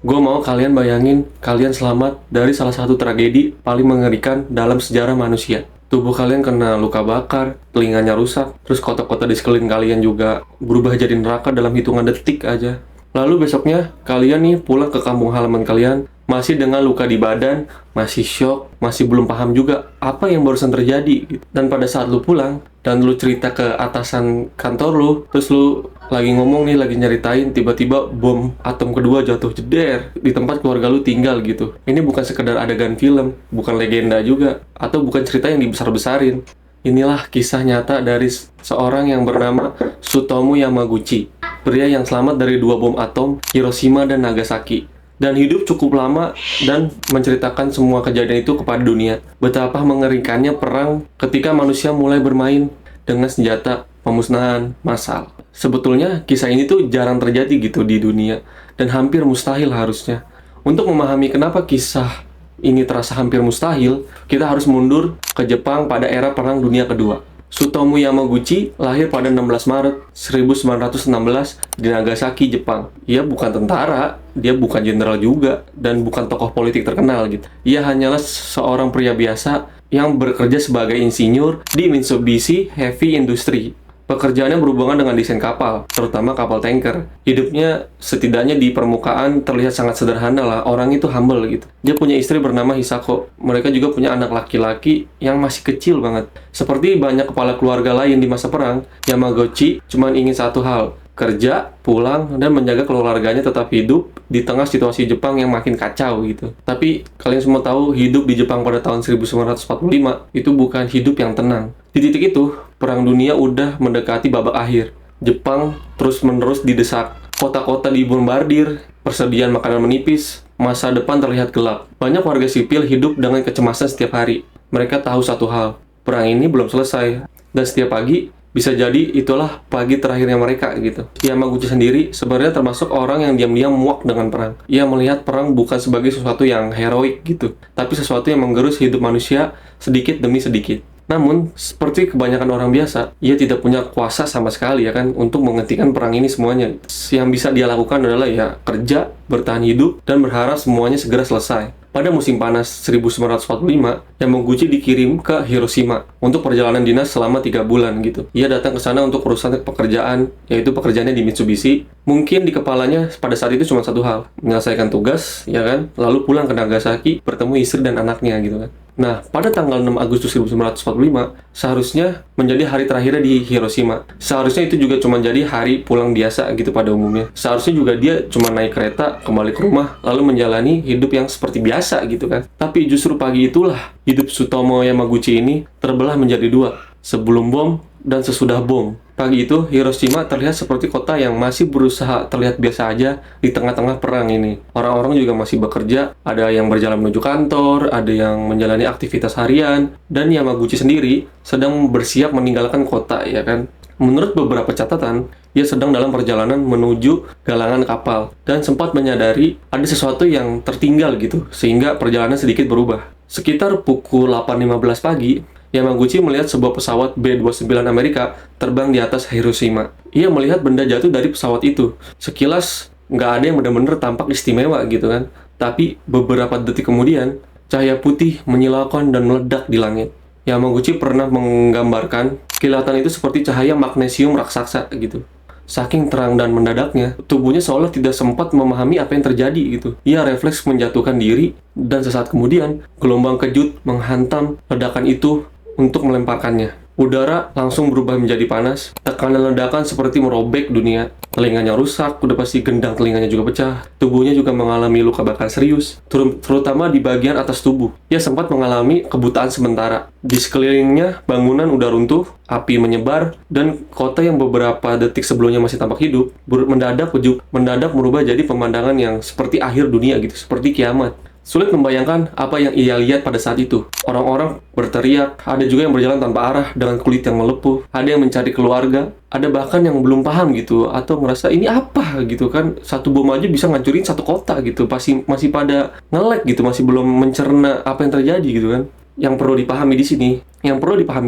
Gue mau kalian bayangin kalian selamat dari salah satu tragedi paling mengerikan dalam sejarah manusia. Tubuh kalian kena luka bakar, telinganya rusak, terus kota-kota di sekeliling kalian juga berubah jadi neraka dalam hitungan detik aja. Lalu besoknya kalian nih pulang ke kampung halaman kalian, masih dengan luka di badan, masih shock, masih belum paham juga apa yang barusan terjadi gitu. Dan pada saat lu pulang, dan lu cerita ke atasan kantor lu, terus lu lagi ngomong nih, lagi nyeritain, tiba-tiba bom atom kedua jatuh jeder di tempat keluarga lu tinggal gitu. Ini bukan sekedar adegan film, bukan legenda juga, atau bukan cerita yang dibesar-besarin. Inilah kisah nyata dari seorang yang bernama Tsutomu Yamaguchi, pria yang selamat dari dua bom atom Hiroshima dan Nagasaki, dan hidup cukup lama dan menceritakan semua kejadian itu kepada dunia. Betapa mengerikannya perang ketika manusia mulai bermain dengan senjata pemusnahan massal. Sebetulnya kisah ini tuh jarang terjadi gitu di dunia, dan hampir mustahil harusnya. Untuk memahami kenapa kisah ini terasa hampir mustahil, kita harus mundur ke Jepang pada era Perang Dunia Kedua. Tsutomu Yamaguchi lahir pada 16 Maret 1916 di Nagasaki, Jepang. Ia bukan tentara, dia bukan jenderal juga, dan bukan tokoh politik terkenal gitu. Ia hanyalah seorang pria biasa yang bekerja sebagai insinyur di Mitsubishi Heavy Industry. Pekerjaannya berhubungan dengan desain kapal, terutama kapal tanker. Hidupnya setidaknya di permukaan terlihat sangat sederhana lah, orang itu humble gitu. Dia punya istri bernama Hisako. Mereka juga punya anak laki-laki yang masih kecil banget. Seperti banyak kepala keluarga lain di masa perang, Yamaguchi cuma ingin satu hal, kerja, pulang, dan menjaga keluarganya tetap hidup di tengah situasi Jepang yang makin kacau gitu. Tapi kalian semua tahu, hidup di Jepang pada tahun 1945 itu bukan hidup yang tenang. Di titik itu, Perang Dunia udah mendekati babak akhir. Jepang terus-menerus didesak. Kota-kota dibombardir, persediaan makanan menipis, masa depan terlihat gelap. Banyak warga sipil hidup dengan kecemasan setiap hari. Mereka tahu satu hal, perang ini belum selesai. Dan setiap pagi, bisa jadi itulah pagi terakhirnya mereka gitu. Yamaguchi sendiri sebenarnya termasuk orang yang diam-diam muak dengan perang. Ia melihat perang bukan sebagai sesuatu yang heroik gitu, tapi sesuatu yang menggerus hidup manusia sedikit demi sedikit. Namun, seperti kebanyakan orang biasa, ia tidak punya kuasa sama sekali ya kan untuk menghentikan perang ini semuanya. Yang bisa dia lakukan adalah ya kerja, bertahan hidup, dan berharap semuanya segera selesai. Pada musim panas 1945, Yamaguchi dikirim ke Hiroshima untuk perjalanan dinas selama 3 bulan gitu. Ia datang ke sana untuk urusan pekerjaan, yaitu pekerjaannya di Mitsubishi. Mungkin di kepalanya pada saat itu cuma satu hal, menyelesaikan tugas, ya kan, lalu pulang ke Nagasaki, bertemu istri dan anaknya gitu kan. Nah, pada tanggal 6 Agustus 1945, seharusnya menjadi hari terakhirnya di Hiroshima. Seharusnya itu juga cuma jadi hari pulang biasa gitu pada umumnya. Seharusnya juga dia cuma naik kereta, kembali ke rumah, lalu menjalani hidup yang seperti biasa gitu kan. Tapi justru pagi itulah, hidup Tsutomu Yamaguchi ini terbelah menjadi dua. Sebelum bom dan sesudah bom. Pagi itu, Hiroshima terlihat seperti kota yang masih berusaha terlihat biasa aja di tengah-tengah perang ini. Orang-orang juga masih bekerja, ada yang berjalan menuju kantor, ada yang menjalani aktivitas harian, dan Yamaguchi sendiri sedang bersiap meninggalkan kota, ya kan? Menurut beberapa catatan, ia sedang dalam perjalanan menuju galangan kapal, dan sempat menyadari ada sesuatu yang tertinggal gitu, sehingga perjalanan sedikit berubah. Sekitar pukul 8.15 pagi, Yamaguchi melihat sebuah pesawat B-29 Amerika terbang di atas Hiroshima. Ia melihat benda jatuh dari pesawat itu. Sekilas, nggak ada yang benar-benar tampak istimewa gitu kan. Tapi beberapa detik kemudian, cahaya putih menyilaukan dan meledak di langit. Yamaguchi pernah menggambarkan kilatan itu seperti cahaya magnesium raksasa gitu. Saking terang dan mendadaknya, tubuhnya seolah tidak sempat memahami apa yang terjadi gitu. Ia refleks menjatuhkan diri, dan sesaat kemudian, gelombang kejut menghantam ledakan itu untuk melemparkannya. Udara langsung berubah menjadi panas, tekanan ledakan seperti merobek dunia. Telinganya rusak, udah pasti gendang telinganya juga pecah. Tubuhnya juga mengalami luka bakar serius, terutama di bagian atas tubuh. Ia sempat mengalami kebutaan sementara. Di sekelilingnya, bangunan udah runtuh, api menyebar, dan kota yang beberapa detik sebelumnya masih tampak hidup, mendadak berubah jadi pemandangan yang seperti akhir dunia gitu, seperti kiamat. Sulit membayangkan apa yang ia lihat pada saat itu. Orang-orang berteriak, ada juga yang berjalan tanpa arah dengan kulit yang melepuh, ada yang mencari keluarga, ada bahkan yang belum paham gitu, atau ngerasa ini apa gitu kan, satu bom aja bisa ngancurin satu kota gitu, masih pada nge-lag gitu, masih belum mencerna apa yang terjadi gitu kan. Yang perlu dipahami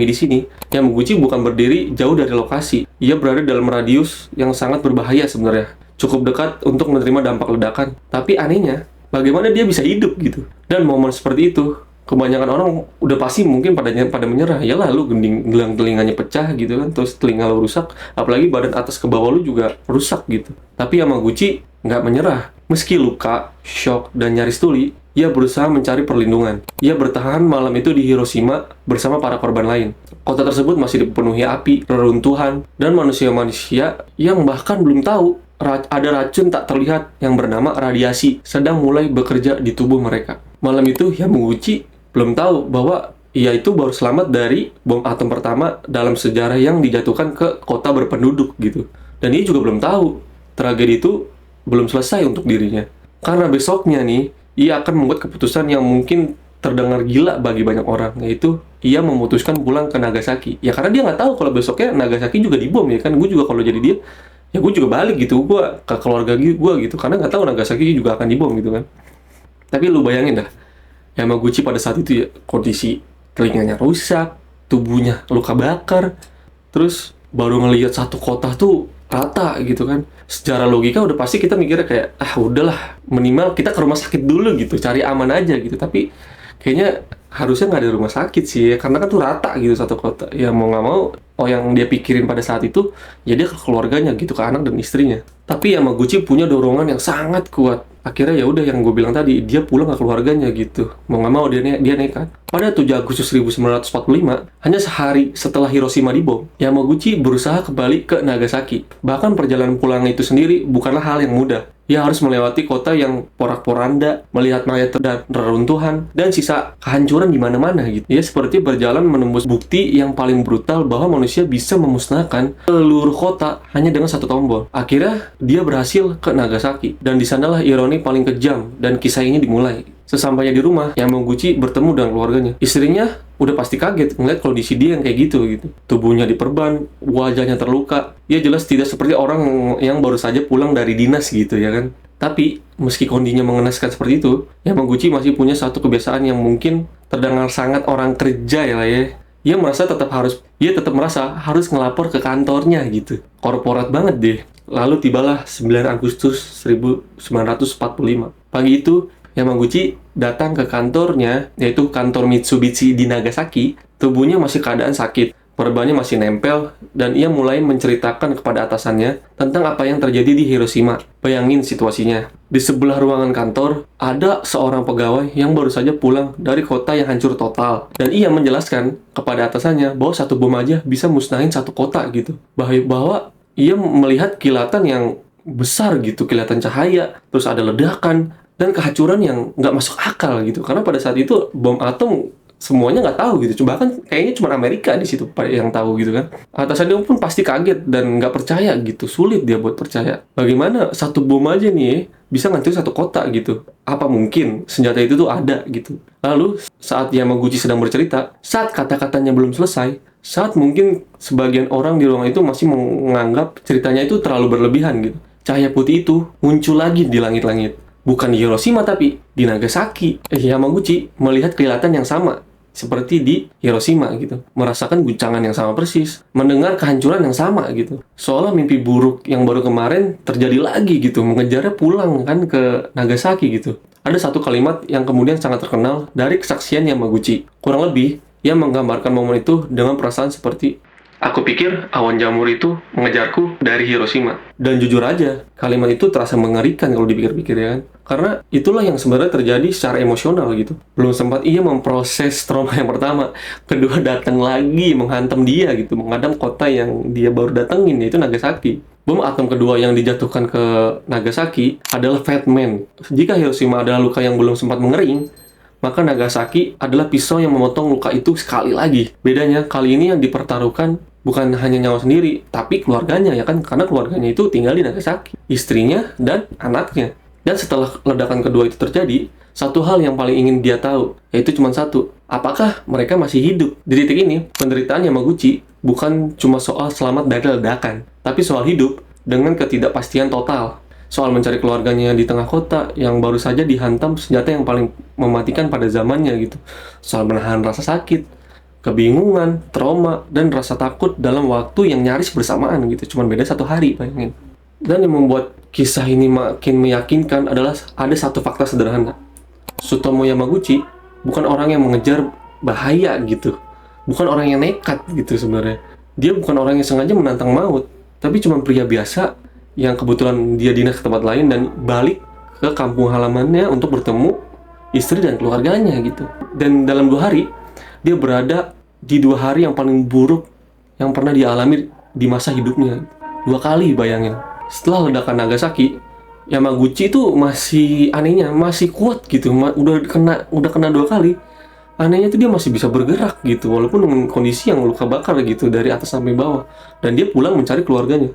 di sini, Yamaguchi bukan berdiri jauh dari lokasi. Ia berada dalam radius yang sangat berbahaya sebenarnya. cukup dekat untuk menerima dampak ledakan. Tapi anehnya, bagaimana dia bisa hidup gitu? Dan momen seperti itu, kebanyakan orang udah pasti mungkin pada menyerah. Ya lah, lu gelang telinganya pecah gitu kan, terus telinga lu rusak, apalagi badan atas ke bawah lu juga rusak gitu. Tapi Yamaguchi nggak menyerah. Meski luka, shock, dan nyaris tuli, ia berusaha mencari perlindungan. Ia bertahan malam itu di Hiroshima bersama para korban lain. Kota tersebut masih dipenuhi api, reruntuhan, dan manusia-manusia yang bahkan belum tahu ada racun tak terlihat yang bernama radiasi sedang mulai bekerja di tubuh mereka. Malam itu Yamaguchi belum tahu bahwa ia itu baru selamat dari bom atom pertama dalam sejarah yang dijatuhkan ke kota berpenduduk gitu. Dan ia juga belum tahu tragedi itu belum selesai untuk dirinya. Karena besoknya nih, ia akan membuat keputusan yang mungkin terdengar gila bagi banyak orang, yaitu ia memutuskan pulang ke Nagasaki. Ya karena dia nggak tahu kalau besoknya Nagasaki juga dibom ya kan. Gue juga kalau jadi dia, ya gue juga balik gitu, gue ke keluarga gue gitu, karena nggak tahu Nagasaki juga akan dibom gitu kan. Tapi lu bayangin dah, Yamaguchi pada saat itu ya, kondisi telinganya rusak, tubuhnya luka bakar, terus baru ngelihat satu kota tuh rata gitu kan. Secara logika udah pasti kita mikirnya kayak, udahlah, minimal kita ke rumah sakit dulu gitu, cari aman aja gitu. Tapi kayaknya harusnya nggak ada rumah sakit sih ya, karena kan tuh rata gitu satu kota. Ya mau nggak mau, yang dia pikirin pada saat itu, ya dia ke keluarganya gitu, ke anak dan istrinya. Tapi Yamaguchi punya dorongan yang sangat kuat. Akhirnya ya udah yang gue bilang tadi, dia pulang ke keluarganya gitu. Mau nggak mau dia nekat. Pada 7 Agustus 1945, hanya sehari setelah Hiroshima dibom, Yamaguchi berusaha kembali ke Nagasaki. Bahkan perjalanan pulang itu sendiri bukanlah hal yang mudah. Ia harus melewati kota yang porak-poranda, melihat mayat dan reruntuhan, dan sisa kehancuran di mana-mana gitu. Ia seperti berjalan menembus bukti yang paling brutal bahwa manusia bisa memusnahkan seluruh kota hanya dengan satu tombol. Akhirnya, dia berhasil ke Nagasaki, dan di sanalah ironi paling kejam, dan kisah ini dimulai. Sesampainya di rumah, Yamaguchi bertemu dengan keluarganya. Istrinya udah pasti kaget ngeliat kondisi dia yang kayak gitu. Tubuhnya diperban, wajahnya terluka. Ia jelas tidak seperti orang yang baru saja pulang dari dinas gitu ya kan. Tapi, meski kondisinya mengenaskan seperti itu, Yamaguchi masih punya satu kebiasaan yang mungkin terdengar sangat orang kerja ya lah ya. Ia tetap merasa harus ngelapor ke kantornya gitu. Korporat banget deh. Lalu tibalah 9 Agustus 1945. Pagi itu, Yamaguchi datang ke kantornya, yaitu kantor Mitsubishi di Nagasaki. Tubuhnya masih keadaan sakit, perbannya masih nempel, dan ia mulai menceritakan kepada atasannya tentang apa yang terjadi di Hiroshima. Bayangin situasinya. Di sebelah ruangan kantor, ada seorang pegawai yang baru saja pulang dari kota yang hancur total. Dan ia menjelaskan kepada atasannya bahwa satu bom aja bisa musnahin satu kota gitu. Bahwa ia melihat kilatan yang besar gitu, kilatan cahaya, terus ada ledakan, dan kehancuran yang nggak masuk akal gitu. Karena pada saat itu bom atom semuanya nggak tahu gitu. Bahkan kayaknya cuma Amerika di situ yang tahu gitu kan. Atasannya pun pasti kaget dan nggak percaya gitu. Sulit dia buat percaya. Bagaimana satu bom aja nih bisa ngancurin satu kota gitu? Apa mungkin senjata itu tuh ada gitu? Lalu saat Yamaguchi sedang bercerita, saat kata-katanya belum selesai, saat mungkin sebagian orang di ruangan itu masih menganggap ceritanya itu terlalu berlebihan gitu, cahaya putih itu muncul lagi di langit-langit. Bukan di Hiroshima tapi di Nagasaki. Yamaguchi melihat kelihatan yang sama seperti di Hiroshima gitu. Merasakan guncangan yang sama persis. Mendengar kehancuran yang sama gitu. Seolah mimpi buruk yang baru kemarin terjadi lagi gitu. Mengejarnya pulang kan ke Nagasaki gitu. Ada satu kalimat yang kemudian sangat terkenal dari kesaksian Yamaguchi. Kurang lebih, ia menggambarkan momen itu dengan perasaan seperti, "Aku pikir awan jamur itu mengejarku dari Hiroshima." Dan jujur aja, kalimat itu terasa mengerikan kalau dipikir-pikir ya kan. Karena itulah yang sebenarnya terjadi secara emosional gitu. Belum sempat ia memproses trauma yang pertama, kedua datang lagi menghantam dia gitu, menghadang kota yang dia baru datengin, yaitu Nagasaki. Bom atom kedua yang dijatuhkan ke Nagasaki adalah Fat Man. Jika Hiroshima adalah luka yang belum sempat mengering, maka Nagasaki adalah pisau yang memotong luka itu sekali lagi. Bedanya, kali ini yang dipertaruhkan bukan hanya nyawa sendiri, tapi keluarganya ya kan, karena keluarganya itu tinggal di Nagasaki, istrinya dan anaknya. Dan setelah ledakan kedua itu terjadi, satu hal yang paling ingin dia tahu, yaitu cuma satu, apakah mereka masih hidup? Di titik ini, penderitaan Yamaguchi bukan cuma soal selamat dari ledakan, tapi soal hidup dengan ketidakpastian total. Soal mencari keluarganya di tengah kota yang baru saja dihantam senjata yang paling mematikan pada zamannya gitu. Soal menahan rasa sakit, kebingungan, trauma, dan rasa takut dalam waktu yang nyaris bersamaan gitu. Cuman beda 1 hari, bayangin. Dan yang membuat kisah ini makin meyakinkan adalah ada satu fakta sederhana. Tsutomu Yamaguchi bukan orang yang mengejar bahaya gitu. Bukan orang yang nekat gitu sebenarnya. Dia bukan orang yang sengaja menantang maut, tapi cuma pria biasa yang kebetulan dia dinas ke tempat lain dan balik ke kampung halamannya untuk bertemu istri dan keluarganya gitu. Dan dalam 2 hari, dia berada di 2 hari yang paling buruk yang pernah dia alami di masa hidupnya. 2 kali, bayangin. Setelah ledakan Nagasaki, Yamaguchi itu masih anehnya masih kuat gitu. Udah kena 2 kali. Anehnya itu dia masih bisa bergerak gitu, walaupun dengan kondisi yang luka bakar gitu dari atas sampai bawah. Dan dia pulang mencari keluarganya.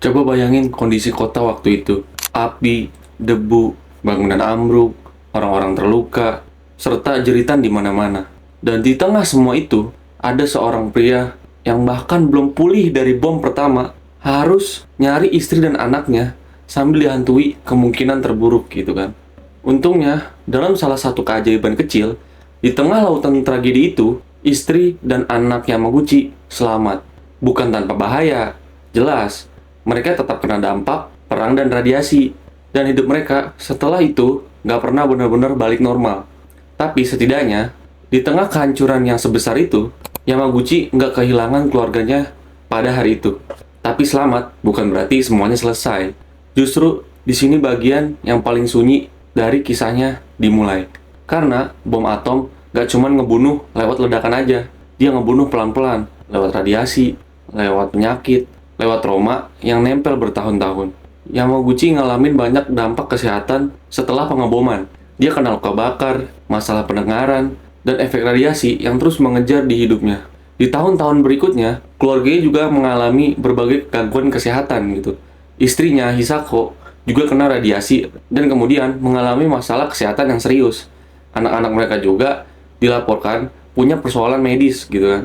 Coba bayangin kondisi kota waktu itu. Api, debu, bangunan ambruk, orang-orang terluka, serta jeritan di mana-mana. Dan di tengah semua itu, ada seorang pria yang bahkan belum pulih dari bom pertama, harus nyari istri dan anaknya sambil dihantui kemungkinan terburuk gitu kan. Untungnya, dalam salah satu keajaiban kecil, di tengah lautan tragedi itu, istri dan anak Yamaguchi selamat. Bukan tanpa bahaya, jelas. Mereka tetap kena dampak perang dan radiasi. Dan hidup mereka setelah itu nggak pernah benar-benar balik normal. Tapi setidaknya, di tengah kehancuran yang sebesar itu, Yamaguchi nggak kehilangan keluarganya pada hari itu. Tapi selamat bukan berarti semuanya selesai. Justru di sini bagian yang paling sunyi dari kisahnya dimulai. Karena bom atom gak cuma ngebunuh lewat ledakan aja. Dia ngebunuh pelan-pelan, lewat radiasi, lewat penyakit, lewat trauma yang nempel bertahun-tahun. Yamaguchi ngalamin banyak dampak kesehatan setelah pengeboman. Dia kena luka bakar, masalah pendengaran, dan efek radiasi yang terus mengejar di hidupnya. Di tahun-tahun berikutnya, keluarganya juga mengalami berbagai gangguan kesehatan gitu. Istrinya, Hisako, juga kena radiasi dan kemudian mengalami masalah kesehatan yang serius. Anak-anak mereka juga dilaporkan punya persoalan medis gitu kan.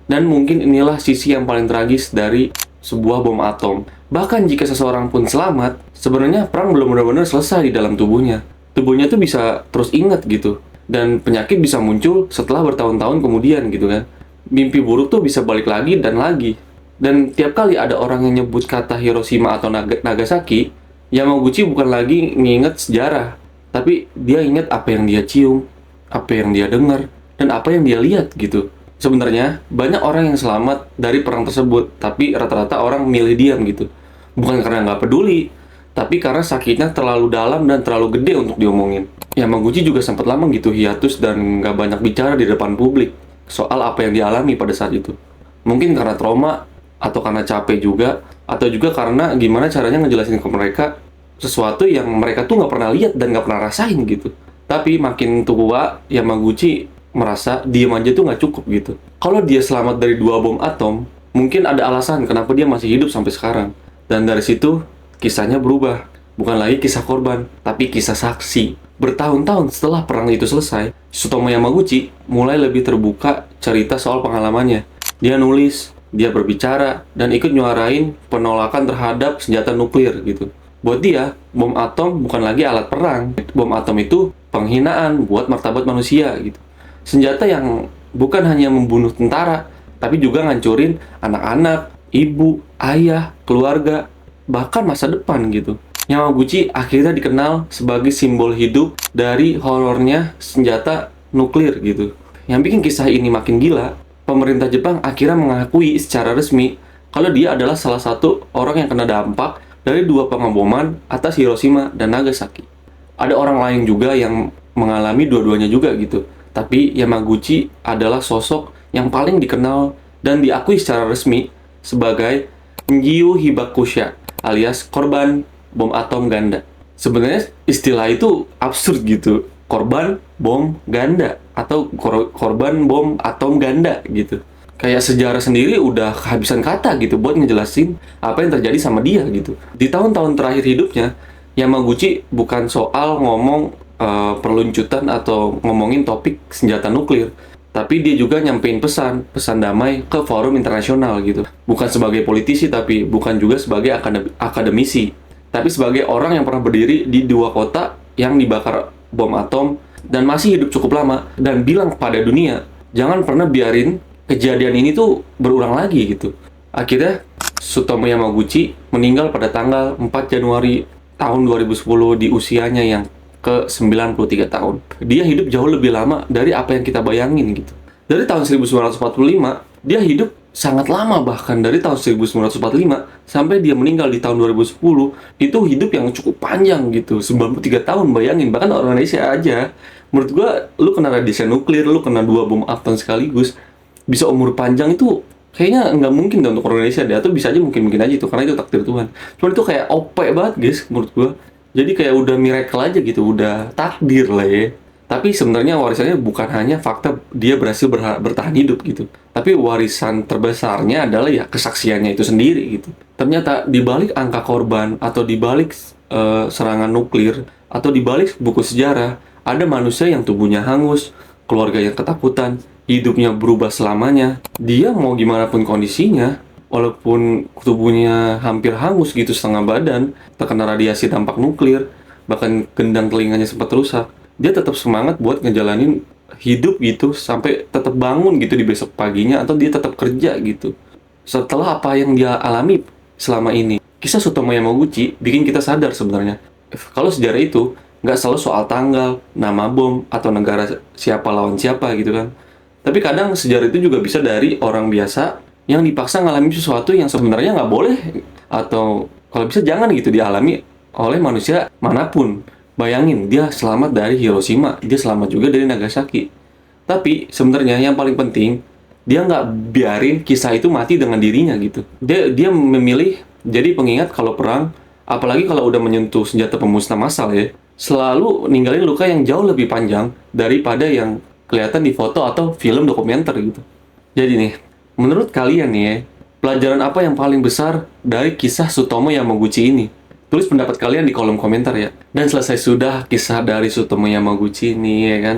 Dan mungkin inilah sisi yang paling tragis dari sebuah bom atom. Bahkan jika seseorang pun selamat, sebenarnya perang belum benar-benar selesai di dalam tubuhnya. Tubuhnya tuh bisa terus ingat gitu. Dan penyakit bisa muncul setelah bertahun-tahun kemudian gitu kan. Mimpi buruk tuh bisa balik lagi dan lagi. Dan tiap kali ada orang yang nyebut kata Hiroshima atau Nagasaki, Yamaguchi bukan lagi nginget sejarah, tapi dia ingat apa yang dia cium, apa yang dia dengar, dan apa yang dia lihat gitu. Sebenarnya banyak orang yang selamat dari perang tersebut, tapi rata-rata orang milih diam gitu. Bukan karena nggak peduli, tapi karena sakitnya terlalu dalam dan terlalu gede untuk diomongin. Yamaguchi juga sempat lama gitu hiatus dan nggak banyak bicara di depan publik soal apa yang dialami pada saat itu. Mungkin karena trauma, atau karena capek juga, atau juga karena gimana caranya ngejelasin ke mereka sesuatu yang mereka tuh nggak pernah lihat dan nggak pernah rasain gitu. Tapi makin tua, Yamaguchi merasa diem aja tuh nggak cukup gitu. Kalau dia selamat dari 2 bom atom, mungkin ada alasan kenapa dia masih hidup sampai sekarang. Dan dari situ, kisahnya berubah. Bukan lagi kisah korban, tapi kisah saksi. Bertahun-tahun setelah perang itu selesai, Tsutomu Yamaguchi mulai lebih terbuka cerita soal pengalamannya. Dia nulis, dia berbicara, dan ikut nyuarain penolakan terhadap senjata nuklir gitu. Buat dia, bom atom bukan lagi alat perang. Bom atom itu penghinaan buat martabat manusia gitu. Senjata yang bukan hanya membunuh tentara, tapi juga ngancurin anak-anak, ibu, ayah, keluarga, bahkan masa depan gitu. Yamaguchi akhirnya dikenal sebagai simbol hidup dari horornya senjata nuklir gitu. Yang bikin kisah ini makin gila, pemerintah Jepang akhirnya mengakui secara resmi kalau dia adalah salah satu orang yang kena dampak dari 2 pengeboman atas Hiroshima dan Nagasaki. Ada orang lain juga yang mengalami dua-duanya juga gitu. Tapi Yamaguchi adalah sosok yang paling dikenal dan diakui secara resmi sebagai Njiu Hibakusha alias korban bom atom ganda. Sebenarnya istilah itu absurd gitu. Korban bom ganda atau korban bom atom ganda gitu. Kayak sejarah sendiri udah kehabisan kata gitu buat ngejelasin apa yang terjadi sama dia gitu. Di tahun-tahun terakhir hidupnya, Yamaguchi bukan soal ngomong perluncutan atau ngomongin topik senjata nuklir, tapi dia juga nyampein pesan damai ke forum internasional gitu. Bukan sebagai politisi, tapi bukan juga sebagai akademisi, tapi sebagai orang yang pernah berdiri di 2 kota yang dibakar bom atom dan masih hidup cukup lama, dan bilang kepada dunia, jangan pernah biarin kejadian ini tuh berulang lagi gitu. Akhirnya Sutomo Yamaguchi meninggal pada tanggal 4 Januari tahun 2010 di usianya yang ke-93 tahun. Dia hidup jauh lebih lama dari apa yang kita bayangin gitu. Dari tahun 1945, dia hidup sangat lama, bahkan dari tahun 1945 sampai dia meninggal di tahun 2010, itu hidup yang cukup panjang gitu, 93 tahun, bayangin. Bahkan orang Indonesia aja, menurut gua, lu kena radiasi nuklir, lu kena 2 bom atom sekaligus, bisa umur panjang itu kayaknya nggak mungkin deh untuk orang Indonesia deh, atau bisa aja mungkin-mungkin aja itu, karena itu takdir Tuhan. Cuman itu kayak OP banget guys, menurut gua. Jadi kayak udah miracle aja gitu, udah takdir lah ya. Tapi sebenarnya warisannya bukan hanya fakta dia berhasil bertahan hidup gitu. Tapi warisan terbesarnya adalah ya kesaksiannya itu sendiri gitu. Ternyata di balik angka korban atau di balik serangan nuklir atau di balik buku sejarah ada manusia yang tubuhnya hangus, keluarga yang ketakutan, hidupnya berubah selamanya. Dia mau gimana pun kondisinya, walaupun tubuhnya hampir hangus gitu setengah badan, terkena radiasi dampak nuklir, bahkan gendang telinganya sempat rusak, dia tetap semangat buat ngejalanin hidup gitu sampai tetap bangun gitu di besok paginya, atau dia tetap kerja gitu. Setelah apa yang dia alami selama ini, kisah Sutomo Yamaguchi bikin kita sadar sebenarnya kalau sejarah itu nggak selalu soal tanggal, nama bom, atau negara siapa lawan siapa gitu kan. Tapi kadang sejarah itu juga bisa dari orang biasa yang dipaksa ngalamin sesuatu yang sebenarnya nggak boleh, atau kalau bisa jangan gitu dialami oleh manusia manapun. Bayangin, dia selamat dari Hiroshima, dia selamat juga dari Nagasaki. Tapi sebenarnya yang paling penting, dia nggak biarin kisah itu mati dengan dirinya gitu. Dia memilih jadi pengingat kalau perang, apalagi kalau udah menyentuh senjata pemusnah massal ya, selalu ninggalin luka yang jauh lebih panjang daripada yang kelihatan di foto atau film dokumenter gitu. Jadi nih, menurut kalian nih ya, pelajaran apa yang paling besar dari kisah Sutomo Yamaguchi ini? Tulis pendapat kalian di kolom komentar ya. Dan selesai sudah kisah dari Sutomo Yamaguchi ini ya kan.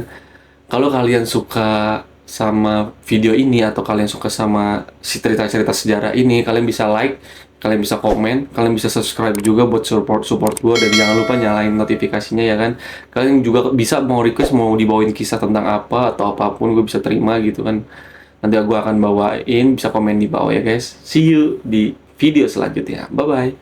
Kalau kalian suka sama video ini atau kalian suka sama si cerita-cerita sejarah ini, kalian bisa like, kalian bisa komen, kalian bisa subscribe juga buat support gue, dan jangan lupa nyalain notifikasinya ya kan. Kalian juga bisa mau request mau dibawain kisah tentang apa atau apapun, gue bisa terima gitu kan. Nanti gue akan bawain, bisa komen di bawah ya guys. See you di video selanjutnya. Bye bye.